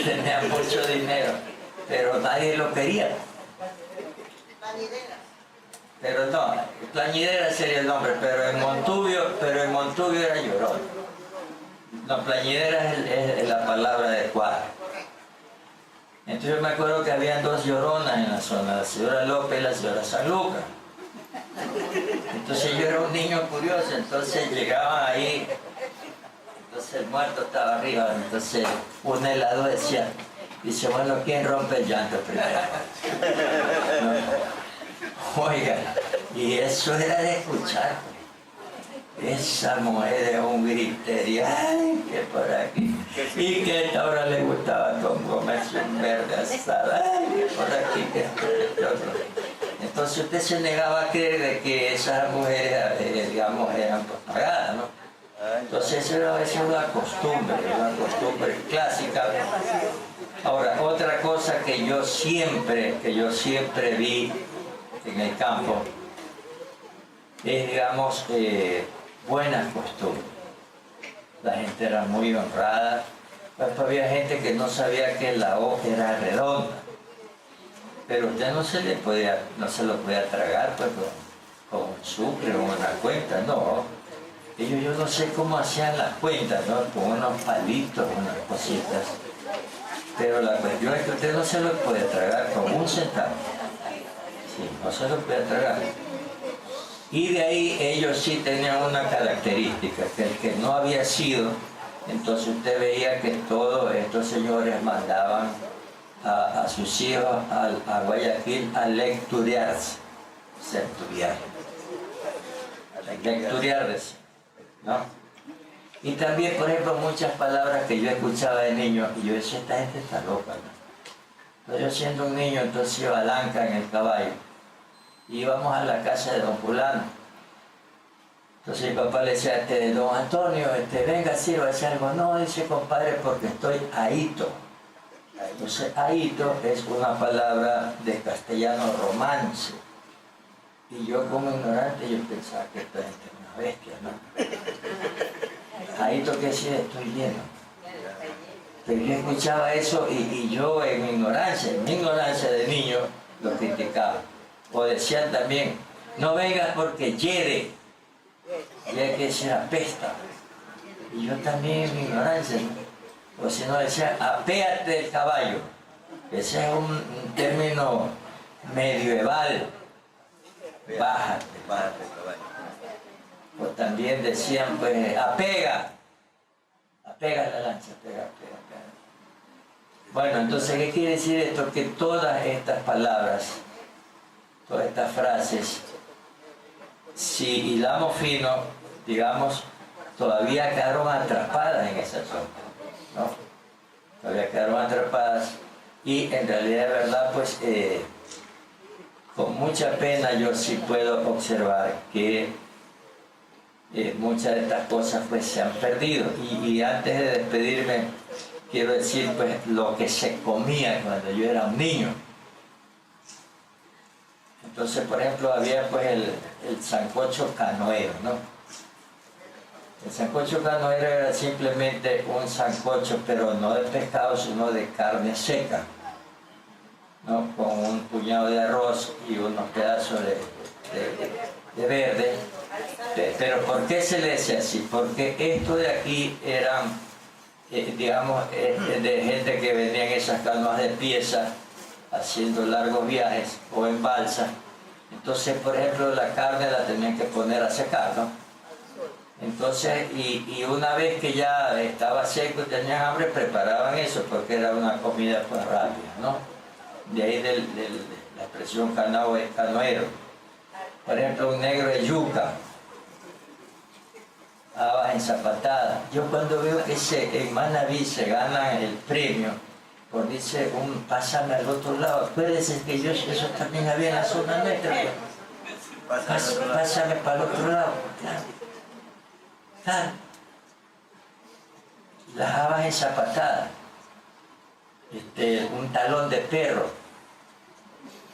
tenía mucho dinero, pero nadie lo quería. Pero no, Plañidera sería el nombre, pero en Montubio era llorón. No, Plañidera es la palabra adecuada. Entonces yo me acuerdo que habían dos lloronas en la zona, la señora López y la señora San Lucas. Entonces yo era un niño curioso, entonces llegaban ahí, entonces el muerto estaba arriba, entonces un helado decía, dice, bueno, ¿quién rompe el llanto primero? ¿No? Oiga, y eso era de escuchar. Esa mujer es un griterío, ay, que por aquí, y que a esta hora le gustaba con comercio un verde asado, ay, que por aquí, que otro. Entonces usted se negaba a creer de que esas mujeres, digamos, eran pues pagadas, ¿no? Entonces esa es una costumbre clásica. Ahora, otra cosa que yo siempre vi en el campo es, digamos, buenas costumbres. La gente era muy honrada, pues había gente que no sabía que la hoja era redonda. Pero usted no se lo podía tragar pues, con un sucre o una cuenta, no. Ellos yo no sé cómo hacían las cuentas, ¿no? Con unos palitos, unas cositas. Pero la cuestión es que usted no se lo puede tragar con un centavo. Sí, no se lo puede tragar. Y de ahí ellos sí tenían una característica, que el que no había sido, entonces usted veía que todos estos señores mandaban a sus hijos a Guayaquil a lecturearse, lecturearse, ¿no? Y también, por ejemplo, muchas palabras que yo escuchaba de niño, y yo decía, esta gente está loca, ¿no? Pero yo siendo un niño, entonces iba a Lanca en el caballo, y íbamos a la casa de don fulano. Entonces mi papá le decía, don Antonio, venga, sirva a hacer algo. No, dice, compadre, porque estoy ahito. Entonces, ahito es una palabra de castellano romance. Y yo como ignorante, yo pensaba que esta gente es una bestia, ¿no? Ahito que decía, estoy lleno. Pero yo escuchaba eso y yo en mi ignorancia de niño, lo criticaba. O decían también, no vengas porque hiede. Y hay que decir apesta. Y yo también en mi ignorancia, ¿no? O si no decía, apéate del caballo. Ese es un término medieval. Bájate del caballo. O también decían, pues, apega la lancha, apega. Bueno, entonces, ¿qué quiere decir esto? Que todas estas palabras, todas estas frases, si hilamos fino, digamos, todavía quedaron atrapadas en esa zona, ¿no? Todavía quedaron atrapadas y en realidad de verdad pues con mucha pena yo sí puedo observar que muchas de estas cosas pues se han perdido y antes de despedirme quiero decir pues lo que se comía cuando yo era un niño. Entonces por ejemplo había pues el sancocho canoero, ¿no? El sancocho canoero era simplemente un sancocho, pero no de pescado, sino de carne seca, ¿no? Con un puñado de arroz y unos pedazos de verde, Pero ¿por qué se le decía así? Porque esto de aquí eran, digamos, de gente que venía en esas canoas de pieza haciendo largos viajes o en balsa. Entonces, por ejemplo, la carne la tenían que poner a secar, ¿no? Entonces, y una vez que ya estaba seco y tenían hambre, preparaban eso porque era una comida pues rápida, ¿no? De ahí la expresión canoero. Por ejemplo, un negro de yuca, habas ensapatadas. Yo cuando veo que en Manabí se gana el premio, pues dice pásame al otro lado. Acuérdense que eso también había en la zona nuestra. Pásame para el otro lado. Claro. Las habas ensapatadas. Un talón de perro.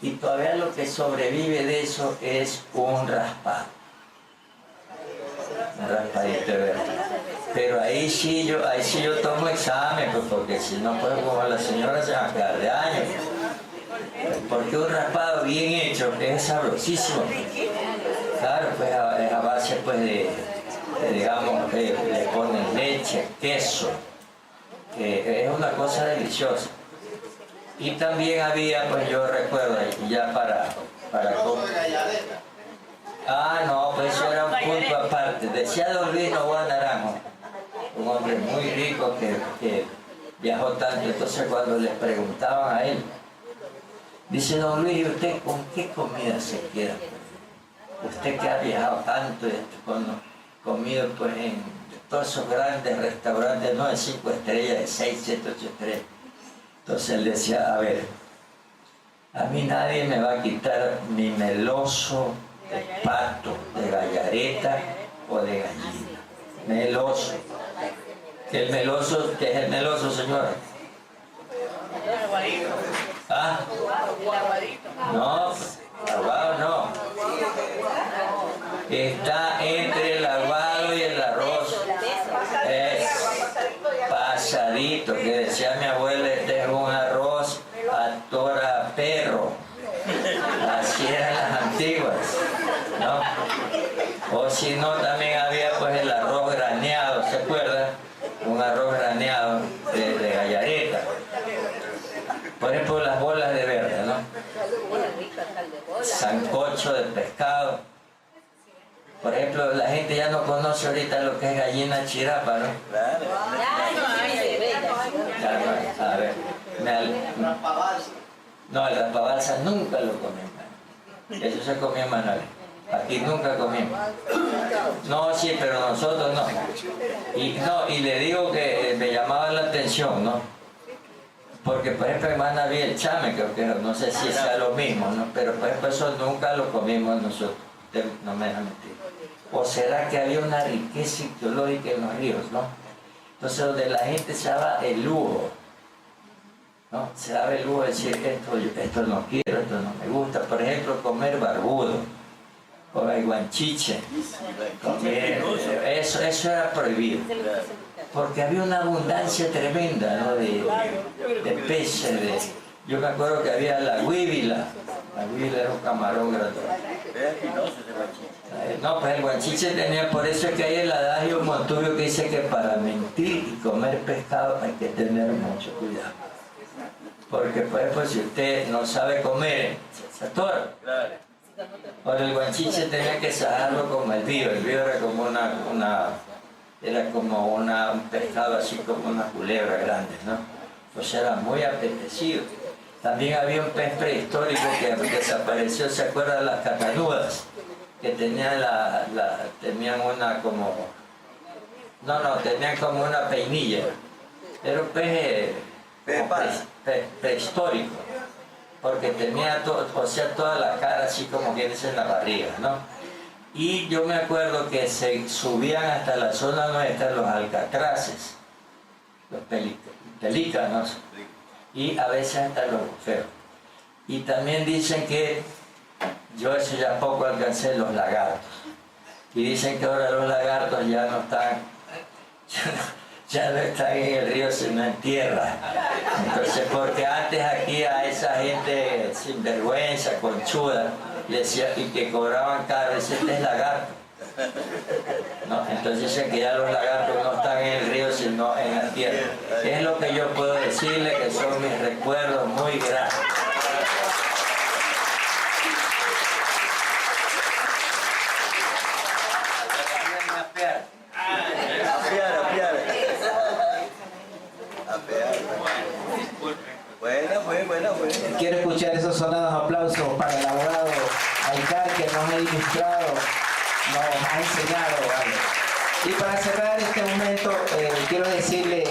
Y todavía lo que sobrevive de eso es un raspado. Un raspadito de verde. Pero ahí sí yo tomo examen, pues, porque si no, pues como la señora se va a quedar de años. Porque un raspado bien hecho es sabrosísimo. Claro, pues es a base pues digamos, le ponen leche, queso. Es una cosa deliciosa. Y también había, pues yo recuerdo, ya para no, pues eso era un punto aparte. Decía don Luis Novoa Naranjo, un hombre muy rico que viajó tanto. Entonces cuando le preguntaban a él, dice don Luis, ¿y usted con qué comida se queda? Usted que ha viajado tanto y comido pues en todos esos grandes restaurantes, no de 5 estrellas, de 6, 7, 8 estrellas. Entonces él decía, a ver, a mí nadie me va a quitar mi meloso de pato, de gallareta o de gallina. Meloso. ¿Qué es el meloso, señora? ¿Ah? No, aguado no. Está entre el aguado y el arroz. Es pasadito, que decía mi abuela, este es un arroz a tora perro. Así eran las antiguas, ¿no? O si no, también había pues el arroz graneado, ¿se acuerda? Un arroz graneado de gallareta. Por ejemplo, las bolas de verde, ¿no? Sancocho de pescado. Por ejemplo, la gente ya no conoce ahorita lo que es gallina chirapa, ¿no? A ver, no, el rapabalsa nunca lo comí. Eso se comió en Manabí. Aquí nunca comimos. No, sí, pero nosotros no. Y le digo que me llamaba la atención, ¿no? Porque, por ejemplo, en Manabí el chame, creo que no sé si sea lo mismo, ¿no? Pero, por ejemplo, eso nunca lo comimos nosotros. No me dejan mentir. ¿O será que había una riqueza ictiológica en los ríos, no? Entonces, donde la gente se daba el lujo, ¿no? Se daba el lujo de decir, esto no quiero, esto no me gusta. Por ejemplo, comer barbudo, comer guanchiche, eso era prohibido. Porque había una abundancia tremenda, ¿no? de peces. Yo me acuerdo que había la huívila. La huívila era un camarón grande. No, pues el guanchiche tenía, por eso es que hay el adagio Montubio que dice que para mentir y comer pescado hay que tener mucho cuidado. Porque, por ejemplo, si usted no sabe comer, se atora. Ahora el guanchiche tenía que sajarlo como el vío era como un pescado así como una culebra grande, ¿no? Pues era muy apetecido. También había un pez prehistórico que desapareció, ¿se acuerdan de las catanudas? Que tenían tenían una como... tenían como una peinilla. Era un pez prehistórico, porque tenía toda la cara así como tienes en la barriga, ¿no? Y yo me acuerdo que se subían hasta la zona nuestra los alcatraces, los pelícanos, y a veces hasta los bufeos. Y también dicen que, yo eso ya poco alcancé, los lagartos. Y dicen que ahora los lagartos ya no están en el río, sino en tierra. Entonces, porque antes aquí a esa gente sinvergüenza, conchuda, decía, y que cobraban caro, ese es lagarto. ¿no? Entonces dice que ya los lagartos no están en el río, sino en la tierra. Es lo que yo puedo decirle, que son mis recuerdos muy gratos. Buena. Quiero escuchar esos sonados aplausos para el abogado Aicar, que nos ha ilustrado, nos ha enseñado algo. Y para cerrar este momento, quiero decirle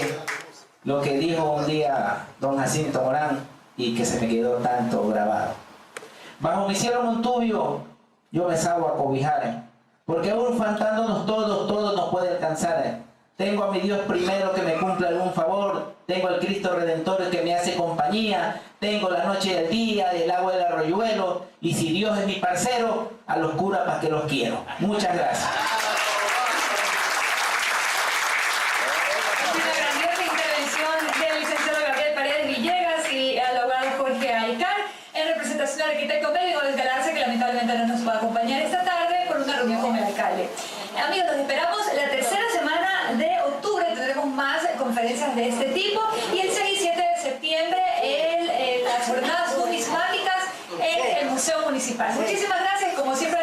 lo que dijo un día don Jacinto Morán y que se me quedó tanto grabado. Bajo mi cielo Montubio yo me salgo a cobijar, porque aún faltándonos todos nos puede alcanzar. Tengo a mi Dios primero que me cumpla algún favor, tengo al Cristo Redentor que me hace compañía, tengo la noche y el día, el agua y el arroyuelo, y si Dios es mi parcero, a los curas para que los quiero. Muchas gracias. Una grandiosa intervención del licenciado Gabriel Paredes Villegas y al abogado Jorge Aicar, en representación del arquitecto Médico del Galarza, que lamentablemente no nos puede acompañar esta tarde por una reunión con el alcalde. Amigos, los esperamos la tercera semana de octubre, tendremos más conferencias de este tipo, y el 6 y 7 de septiembre las jornadas numismáticas en el Museo Municipal. Muchísimas gracias, como siempre.